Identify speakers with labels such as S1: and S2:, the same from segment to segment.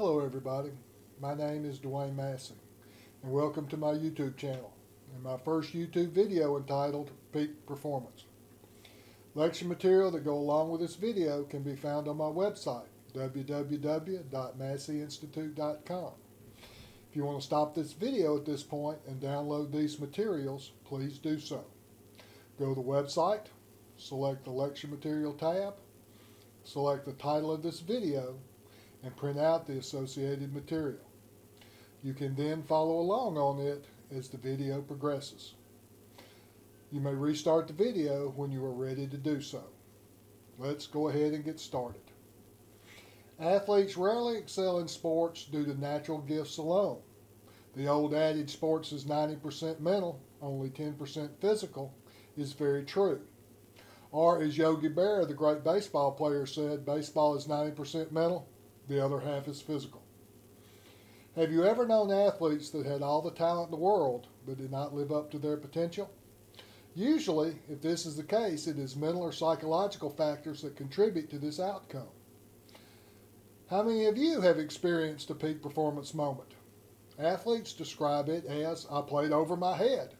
S1: Hello everybody, my name is Dwayne Massey and welcome to my YouTube channel and my first YouTube video entitled Peak Performance. Lecture material that go along with this video can be found on my website www.masseyinstitute.com. If you want to stop this video at this point and download these materials, please do so. Go to the website, select the lecture material tab, select the title of this video, and print out the associated material. You can then follow along on it as the video progresses. You may restart the video when you are ready to do so. Let's go ahead and get started. Athletes rarely excel in sports due to natural gifts alone. The old adage, sports is 90% mental, only 10% physical, is very true. Or as Yogi Berra, the great baseball player, said, baseball is 90% mental, the other half is physical. Have you ever known athletes that had all the talent in the world but did not live up to their potential? Usually, if this is the case, it is mental or psychological factors that contribute to this outcome. How many of you have experienced a peak performance moment? Athletes describe it as, I played over my head.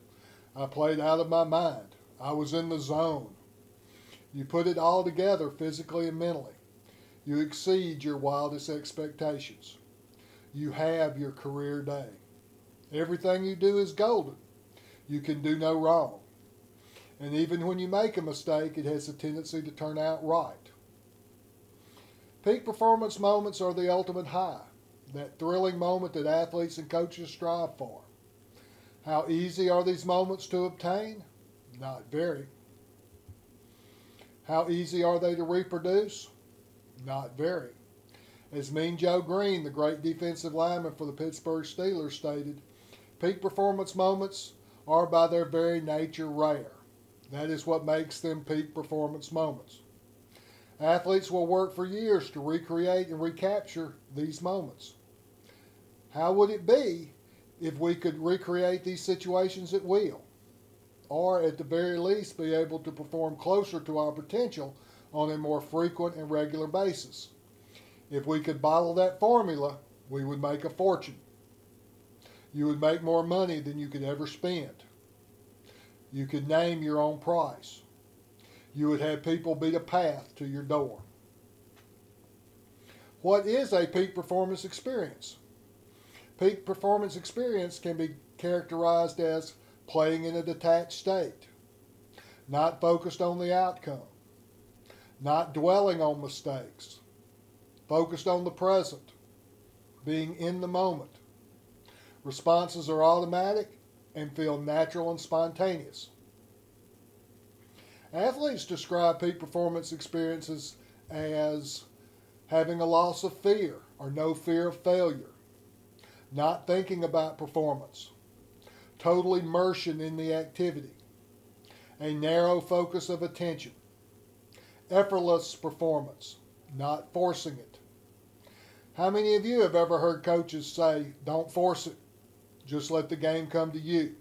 S1: I played out of my mind. I was in the zone. You put it all together physically and mentally. You exceed your wildest expectations. You have your career day. Everything you do is golden. You can do no wrong. And even when you make a mistake, it has a tendency to turn out right. Peak performance moments are the ultimate high, that thrilling moment that athletes and coaches strive for. How easy are these moments to obtain? Not very. How easy are they to reproduce? Not very. As Mean Joe Green, the great defensive lineman for the Pittsburgh Steelers, stated, peak performance moments are by their very nature rare. That is what makes them peak performance moments. Athletes will work for years to recreate and recapture these moments. How would it be if we could recreate these situations at will? Or at the very least be able to perform closer to our potential on a more frequent and regular basis. If we could bottle that formula, we would make a fortune. You would make more money than you could ever spend. You could name your own price. You would have people beat a path to your door. What is a peak performance experience? Peak performance experience can be characterized as playing in a detached state, not focused on the outcome, not dwelling on mistakes, focused on the present, being in the moment. Responses are automatic and feel natural and spontaneous. Athletes describe peak performance experiences as having a loss of fear or no fear of failure, not thinking about performance, total immersion in the activity, a narrow focus of attention, effortless performance, not forcing it. How many of you have ever heard coaches say, don't force it, just let the game come to you?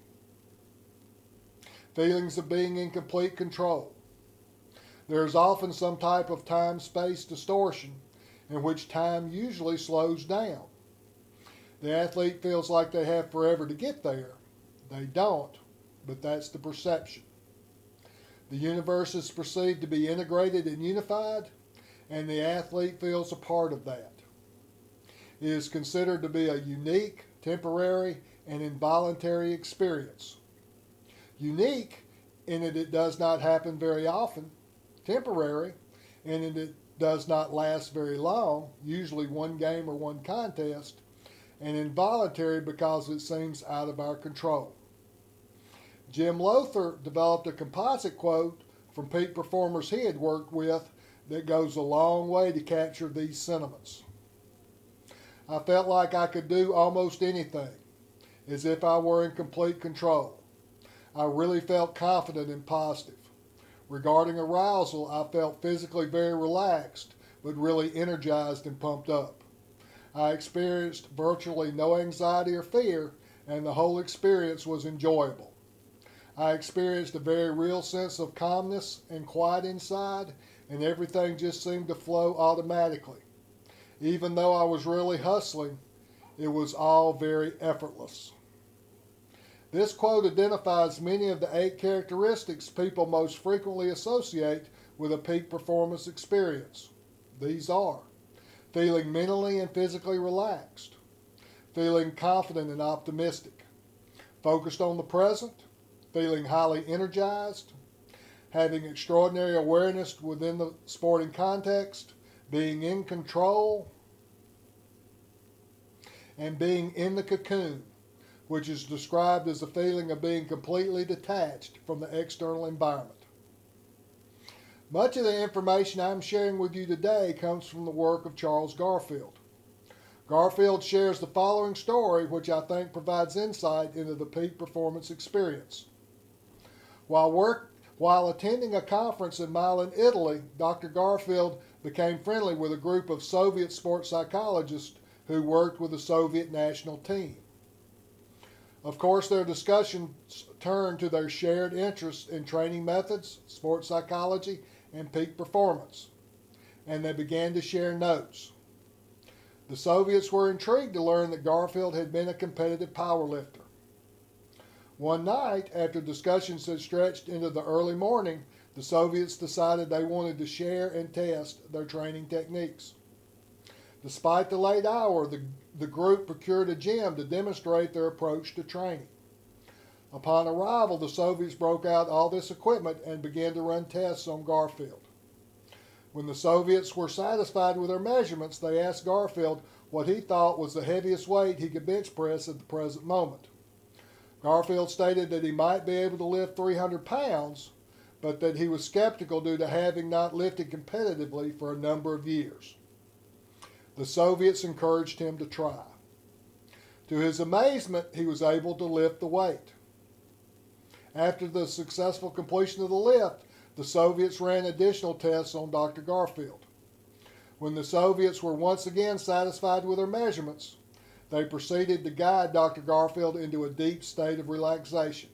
S1: Feelings of being in complete control. There is often some type of time-space distortion in which time usually slows down. The athlete feels like they have forever to get there. They don't, but that's the perception. The universe is perceived to be integrated and unified, and the athlete feels a part of that. It is considered to be a unique, temporary, and involuntary experience. Unique in that it does not happen very often, temporary in that it does not last very long, usually one game or one contest, and involuntary because it seems out of our control. Jim Lothar developed a composite quote from peak performers he had worked with that goes a long way to capture these sentiments. I felt like I could do almost anything, as if I were in complete control. I really felt confident and positive. Regarding arousal, I felt physically very relaxed, but really energized and pumped up. I experienced virtually no anxiety or fear, and the whole experience was enjoyable. I experienced a very real sense of calmness and quiet inside, and everything just seemed to flow automatically. Even though I was really hustling, it was all very effortless. This quote identifies many of the 8 characteristics people most frequently associate with a peak performance experience. These are feeling mentally and physically relaxed, feeling confident and optimistic, focused on the present, feeling highly energized, having extraordinary awareness within the sporting context, being in control, and being in the cocoon, which is described as a feeling of being completely detached from the external environment. Much of the information I'm sharing with you today comes from the work of Charles Garfield. Garfield shares the following story, which I think provides insight into the peak performance experience. While attending a conference in Milan, Italy, Dr. Garfield became friendly with a group of Soviet sports psychologists who worked with the Soviet national team. Of course, their discussions turned to their shared interests in training methods, sports psychology, and peak performance, and they began to share notes. The Soviets were intrigued to learn that Garfield had been a competitive powerlifter. One night, after discussions had stretched into the early morning, the Soviets decided they wanted to share and test their training techniques. Despite the late hour, the group procured a gym to demonstrate their approach to training. Upon arrival, the Soviets broke out all this equipment and began to run tests on Garfield. When the Soviets were satisfied with their measurements, they asked Garfield what he thought was the heaviest weight he could bench press at the present moment. Garfield stated that he might be able to lift 300 pounds, but that he was skeptical due to having not lifted competitively for a number of years. The Soviets encouraged him to try. To his amazement, he was able to lift the weight. After the successful completion of the lift, the Soviets ran additional tests on Dr. Garfield. When the Soviets were once again satisfied with their measurements, they proceeded to guide Dr. Garfield into a deep state of relaxation.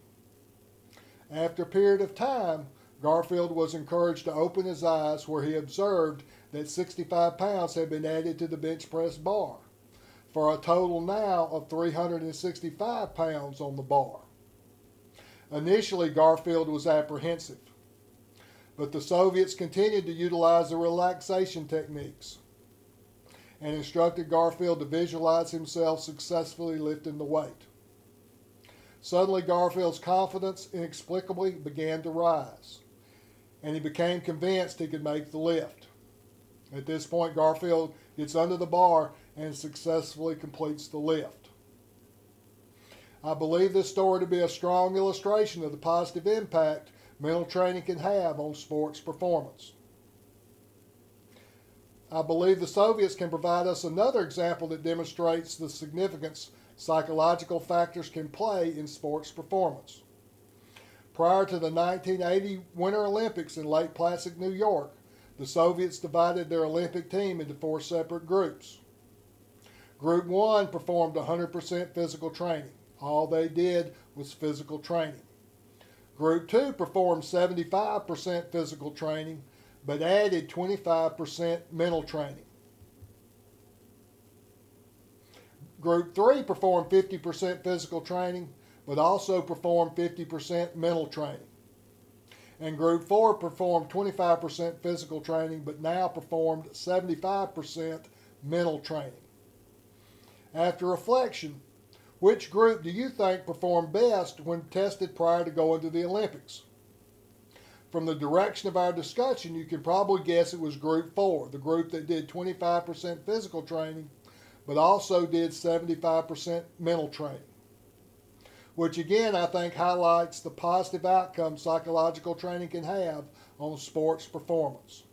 S1: After a period of time, Garfield was encouraged to open his eyes, where he observed that 65 pounds had been added to the bench press bar, for a total now of 365 pounds on the bar. Initially, Garfield was apprehensive, but the Soviets continued to utilize the relaxation techniques and instructed Garfield to visualize himself successfully lifting the weight. Suddenly, Garfield's confidence inexplicably began to rise, and he became convinced he could make the lift. At this point, Garfield gets under the bar and successfully completes the lift. I believe this story to be a strong illustration of the positive impact mental training can have on sports performance. I believe the Soviets can provide us another example that demonstrates the significance psychological factors can play in sports performance. Prior to the 1980 Winter Olympics in Lake Placid, New York, the Soviets divided their Olympic team into 4 separate groups. Group 1 performed 100% physical training. All they did was physical training. Group 2 performed 75% physical training, but added 25% mental training. Group 3 performed 50% physical training, but also performed 50% mental training. And Group 4 performed 25% physical training, but now performed 75% mental training. After reflection, which group do you think performed best when tested prior to going to the Olympics? From the direction of our discussion, you can probably guess it was Group 4, the group that did 25% physical training, but also did 75% mental training, which again I think highlights the positive outcome psychological training can have on sports performance.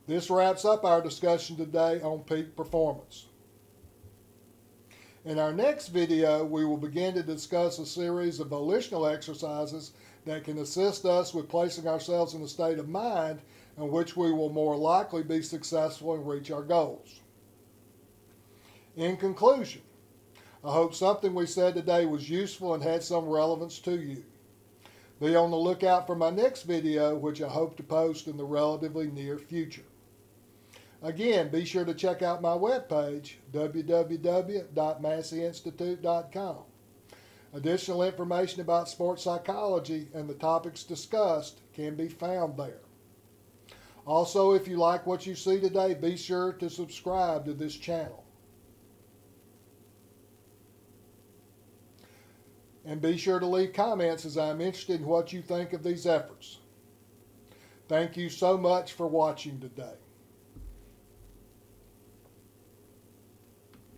S1: This wraps up our discussion today on peak performance. In our next video, we will begin to discuss a series of volitional exercises that can assist us with placing ourselves in a state of mind in which we will more likely be successful and reach our goals. In conclusion, I hope something we said today was useful and had some relevance to you. Be on the lookout for my next video, which I hope to post in the relatively near future. Again, be sure to check out my webpage, www.masseyinstitute.com. Additional information about sports psychology and the topics discussed can be found there. Also, if you like what you see today, be sure to subscribe to this channel. And be sure to leave comments, as I'm interested in what you think of these efforts. Thank you so much for watching today.